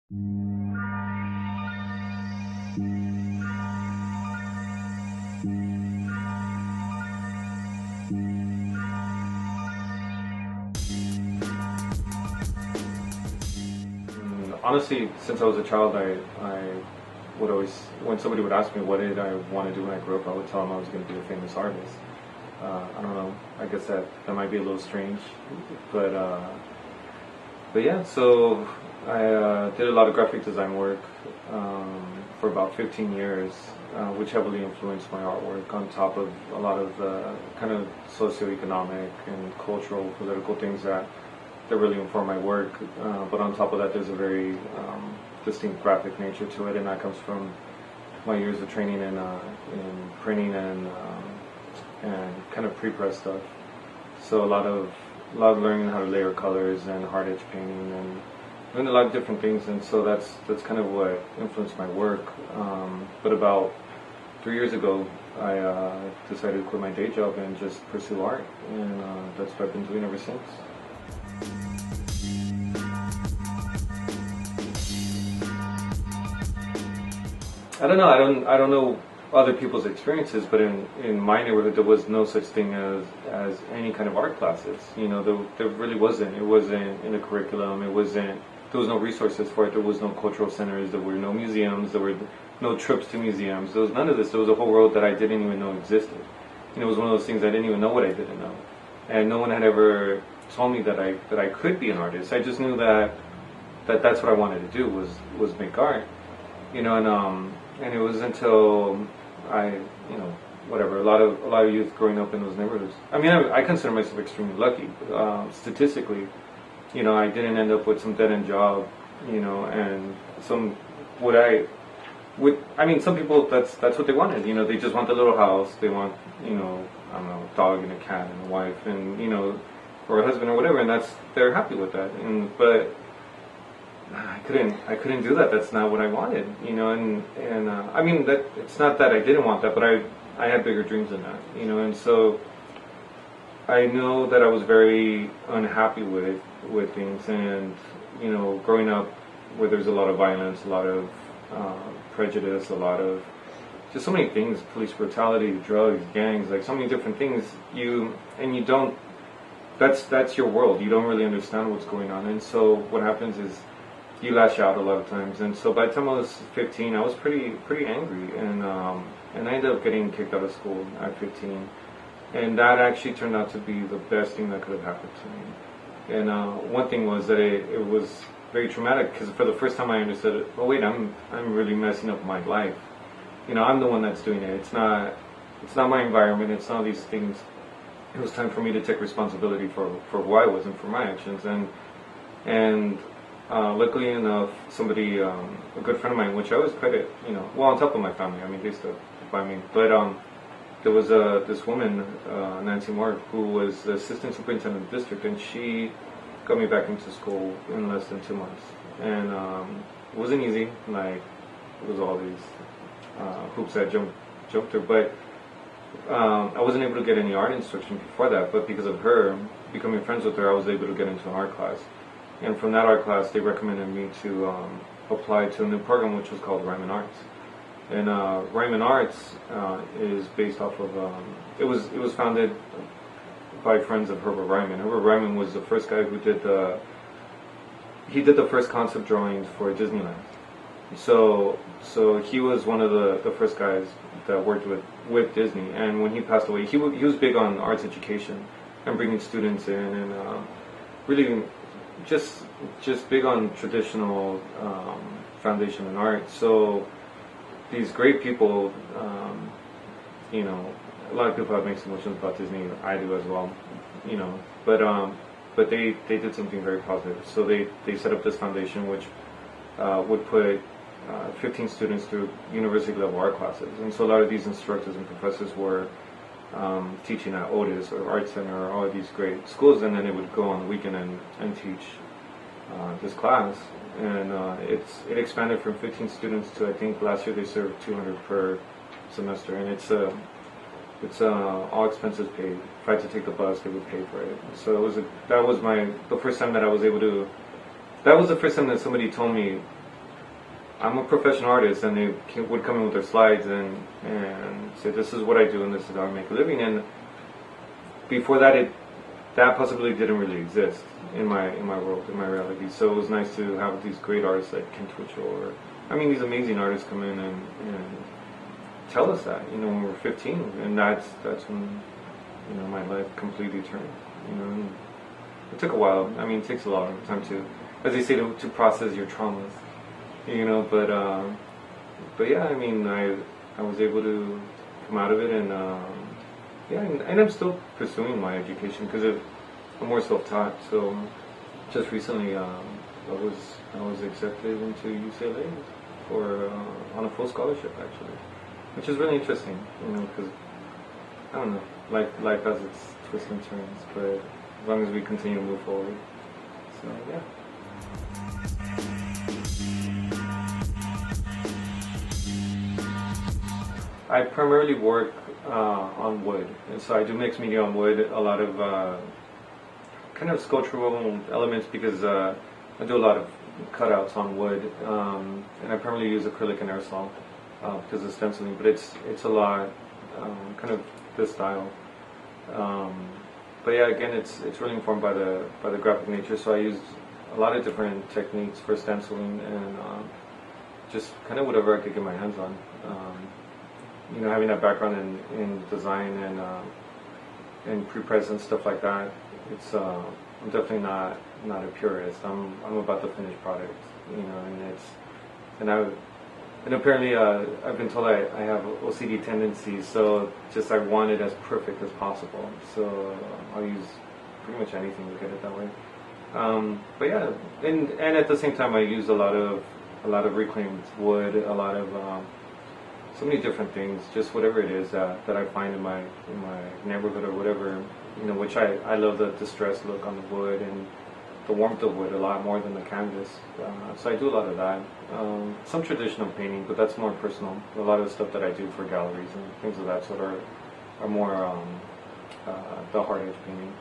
Honestly, since I was a child, I would always, when somebody would ask me what did I want to do when I grew up, I would tell them I was going to be a famous artist. I don't know. I guess that might be a little strange, but but yeah. So I did a lot of graphic design work for about 15 years, which heavily influenced my artwork. On top of a lot of kind of socioeconomic and cultural, political things that really inform my work. But on top of that, there's a very distinct graphic nature to it, and that comes from my years of training in printing and kind of pre-press stuff. So a lot of learning how to layer colors and hard edge painting and doing a lot of different things. And so that's kind of what influenced my work. But about 3 years ago, I decided to quit my day job and just pursue art, and that's what I've been doing ever since. I don't know. I don't know other people's experiences, but in my neighborhood, there was no such thing as any kind of art classes. You know, there really wasn't. It wasn't in the curriculum. It wasn't. There was no resources for it. There was no cultural centers. There were no museums. There were no trips to museums. There was none of this. There was a whole world that I didn't even know existed. And it was one of those things I didn't even know what I didn't know. And no one had ever told me that I could be an artist. I just knew that's what I wanted to do was make art. You know, and it was until I, you know, whatever, a lot of youth growing up in those neighborhoods. I mean, I consider myself extremely lucky. Statistically, you know, I didn't end up with some dead-end job, you know, and some I mean, some people that's what they wanted. You know, they just want the little house. They want, you know, I don't know, a dog and a cat and a wife and, you know, or a husband or whatever, and they're happy with that. But I couldn't do that. That's not what I wanted, you know. And I mean, that it's not that I didn't want that, but I had bigger dreams than that, you know. And so I know that I was very unhappy with things, and you know, growing up where there's a lot of violence, a lot of prejudice, a lot of just so many things, police brutality, drugs, gangs, like so many different things. You don't. That's your world. You don't really understand what's going on, and so what happens is you lash out a lot of times. And so by the time I was 15, I was pretty angry, and I ended up getting kicked out of school at 15, and that actually turned out to be the best thing that could have happened to me. And one thing was that it was very traumatic, because for the first time I understood, oh wait, I'm really messing up my life. You know, I'm the one that's doing it. It's not my environment. It's not these things. It was time for me to take responsibility for who I was and for my actions. And luckily enough, somebody, a good friend of mine, which I always credit, you know, well, on top of my family, I mean, they stood by me, but there was this woman, Nancy Moore, who was the assistant superintendent of the district, and she got me back into school in less than 2 months. And it wasn't easy, like, it was all these hoops that jumped through, but I wasn't able to get any art instruction before that, but because of her, becoming friends with her, I was able to get into an art class. And from that art class, they recommended me to apply to a new program which was called Ryman Arts. And Ryman Arts is based off of, it was founded by friends of Herbert Ryman. Herbert Ryman was the first guy who did the first concept drawings for Disneyland. So he was one of the first guys that worked with Disney. And when he passed away, he was big on arts education and bringing students in, and really just big on traditional foundation in art. So these great people, you know, a lot of people have mixed emotions about Disney. I do as well, you know. But they did something very positive. So they set up this foundation which would put 15 students through university level art classes. And so a lot of these instructors and professors were teaching at Otis or Art Center or all of these great schools, and then they would go on the weekend and teach this class. And it expanded from 15 students to, I think last year they served 200 per semester, and it's all expenses paid. If I had to take the bus, they would pay for it. So that was the first time that I was able to. That was the first time that somebody told me, I'm a professional artist, and they would come in with their slides and say, this is what I do and this is how I make a living. And before that, that possibility didn't really exist in my world, in my reality. So it was nice to have these great artists like Ken Twitchell, or these amazing artists come in and tell us that, when we're 15, and that's when my life completely turned. And it took a while. It takes a lot of time to, as they say, to process your traumas. But yeah, I was able to come out of it, and and I'm still pursuing my education because I'm more self-taught. So just recently, I was accepted into UCLA for on a full scholarship, actually, which is really interesting, because I don't know, life has its twists and turns, but as long as we continue to move forward, so yeah. I primarily work on wood, and so I do mixed media on wood, a lot of kind of sculptural elements, because I do a lot of cutouts on wood, and I primarily use acrylic and aerosol because of stenciling, but it's a lot kind of this style. But yeah, again, it's really informed by the graphic nature, so I use a lot of different techniques for stenciling, and just kind of whatever I could get my hands on. Having that background in design and pre-press and stuff like that, I'm definitely not a purist. I'm about the finished product, and apparently I've been told I have OCD tendencies, so just I want it as perfect as possible. So I'll use pretty much anything to get it that way. But yeah, and at the same time I use a lot of reclaimed wood, a lot of so many different things, just whatever it is that I find in my neighborhood or whatever, which I love the distressed look on the wood and the warmth of wood a lot more than the canvas. So I do a lot of that. Some traditional painting, but that's more personal. A lot of the stuff that I do for galleries and things of that sort are more the hard edge painting.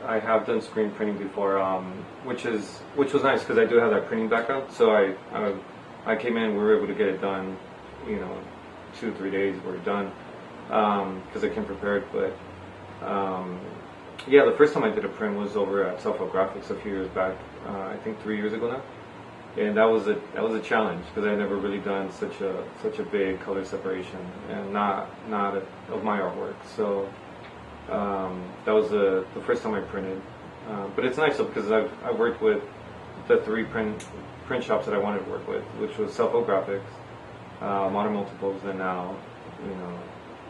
I have done screen printing before, which was nice because I do have that printing background. So I came in, we were able to get it done, 2-3 days we're done, because I came prepared. But yeah, the first time I did a print was over at Self-Help Graphics a few years back, I think 3 years ago now, and that was a challenge because I had never really done such a big color separation, and not of my artwork. So that was the first time I printed, but it's nice though because I've worked with the 3 print shops that I wanted to work with, which was Self-Help Graphics, Modern Multiples, and now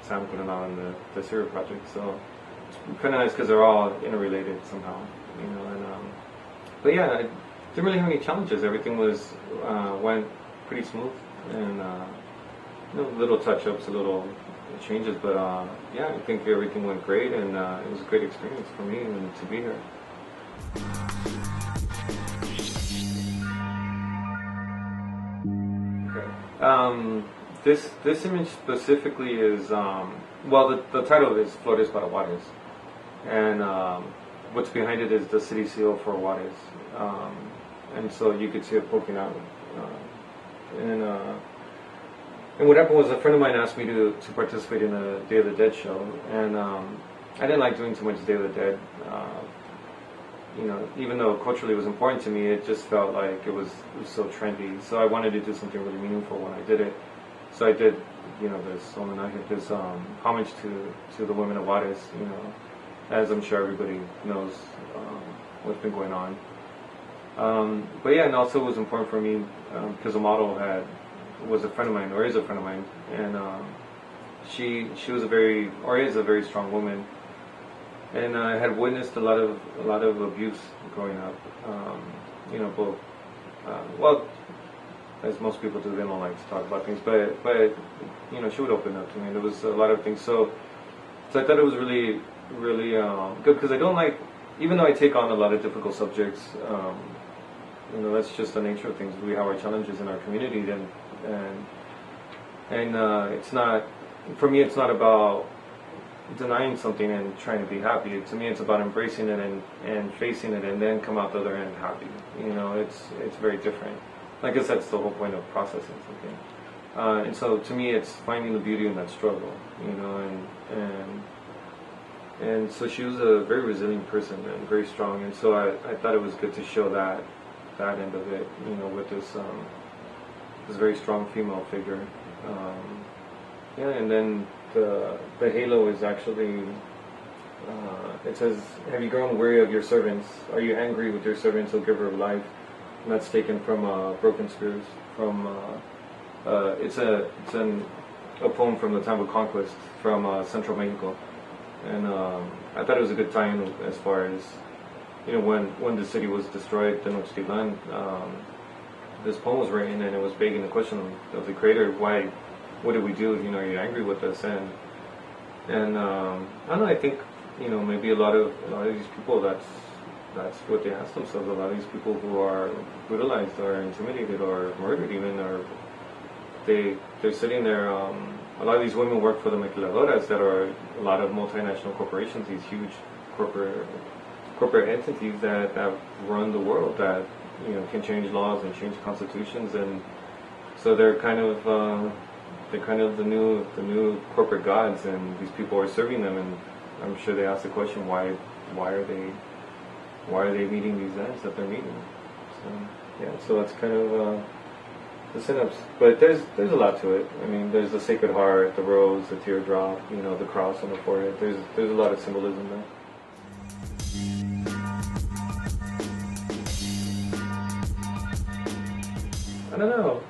Sam putting on the Serie project. So it's kind of nice because they're all interrelated somehow, And but yeah, I didn't really have any challenges. Everything went pretty smooth, and little touch-ups, little changes, but yeah, I think everything went great, and it was a great experience for me and to be here. Okay. This image specifically is well, the title is Flores para Juarez, and what's behind it is the city seal for Juarez, and so you could see it poking out, and what happened was a friend of mine asked me to participate in a Day of the Dead show, and I didn't like doing too much Day of the Dead. Even though culturally it was important to me, it just felt like it was so trendy. So I wanted to do something really meaningful when I did it. So I did, this homage to the women of Juarez, as I'm sure everybody knows what's been going on. But yeah, and also it was important for me because the model was a friend of mine, or is a friend of mine, and she was is a very strong woman, and I had witnessed a lot of abuse growing up. Both well, as most people do, they don't like to talk about things, but she would open up to me, and there was a lot of things. So I thought it was really good because I don't like, even though I take on a lot of difficult subjects. That's just the nature of things. We have our challenges in our community, and it's not, for me, it's not about denying something and trying to be happy. To me, it's about embracing it and facing it, and then come out the other end happy. You know, it's very different. I guess that's the whole point of processing something. And so to me, it's finding the beauty in that struggle. You know, and so she was a very resilient person and very strong. And so I thought it was good to show that end of it. You know, with this very strong female figure. Yeah, and then the halo is actually, it says, "Have you grown weary of your servants? Are you angry with your servants, O giver of life?" And that's taken from Broken Spears. From it's a poem from the time of conquest from central Mexico, and I thought it was a good time as far as, you know, when the city was destroyed, Tenochtitlan. This poem was written, and it was begging the question of the creator, why. What did we do? You know, are you angry with us? And I don't know. I think, you know, maybe a lot of these people, that's what they ask themselves. A lot of these people who are brutalized or intimidated or murdered, even, or they're sitting there. A lot of these women work for the maquiladoras, that are a lot of multinational corporations, these huge corporate entities that run the world, that, you know, can change laws and change constitutions, and so they're kind of the new corporate gods, and these people are serving them, and I'm sure they ask the question, why are they meeting these ends that they're meeting? So yeah, so that's kind of the synapse. But there's a lot to it. I mean, there's the Sacred Heart, the rose, the teardrop, you know, the cross on the forehead. There's a lot of symbolism there. I don't know.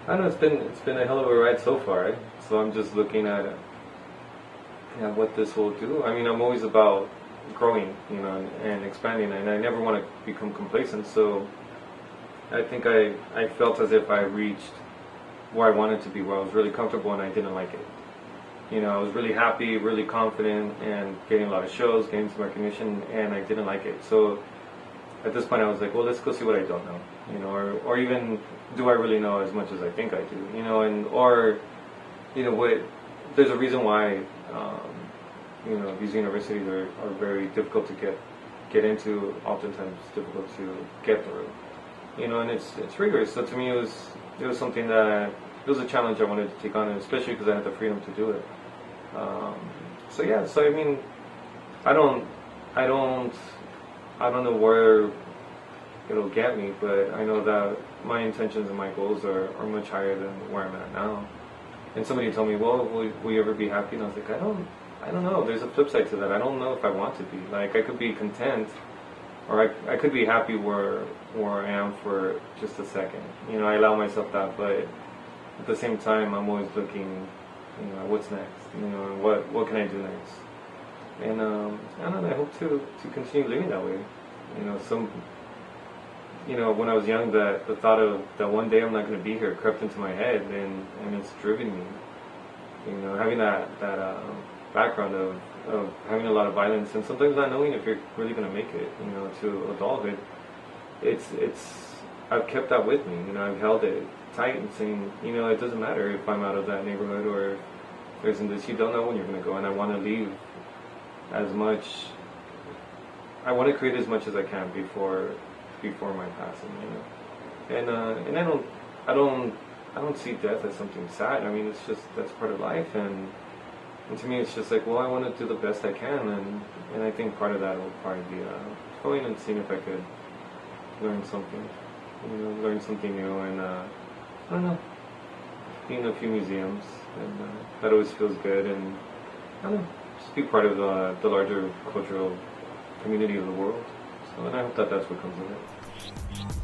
I don't know. It's been a hell of a ride so far. So I'm just looking at what this will do. I mean, I'm always about growing, you know, and expanding, and I never want to become complacent. So I think I felt as if I reached where I wanted to be, where I was really comfortable, and I didn't like it. You know, I was really happy, really confident, and getting a lot of shows, getting some recognition, and I didn't like it. So at this point, I was like, well, let's go see what I don't know, you know, or even, do I really know as much as I think I do, you know, or, you know, there's a reason why, you know, these universities are very difficult to get into, oftentimes difficult to get through, you know, and it's rigorous. So to me, it was something that, it was a challenge I wanted to take on, and especially because I had the freedom to do it. So yeah, so I mean, I don't know where it'll get me, but I know that my intentions and my goals are much higher than where I'm at now. And somebody told me, well, will you ever be happy? And I was like, I don't know. There's a flip side to that. I don't know if I want to be. Like, I could be content, or I could be happy where I am for just a second. You know, I allow myself that, but at the same time, I'm always looking, you know, what's next? You know, what can I do next? And I don't know, I hope to continue living that way. You know, when I was young, the thought of that one day I'm not going to be here crept into my head, and it's driven me. You know, having that background of having a lot of violence, and sometimes not knowing if you're really going to make it, you know, to adulthood. I've kept that with me. You know, I've held it tight and saying, you know, it doesn't matter if I'm out of that neighborhood or if there's this. You don't know when you're going to go, and I want to leave as much. I want to create as much as I can before my passing, you know. And I don't see death as something sad. I mean, it's just, that's part of life, and to me it's just like, well, I want to do the best I can, and I think part of that will probably be going and seeing if I could learn something, you know, learn something new, and I don't know, being in a few museums, and that always feels good, and I don't know, just be part of the larger cultural community of the world. So, and I hope that that's what comes of it.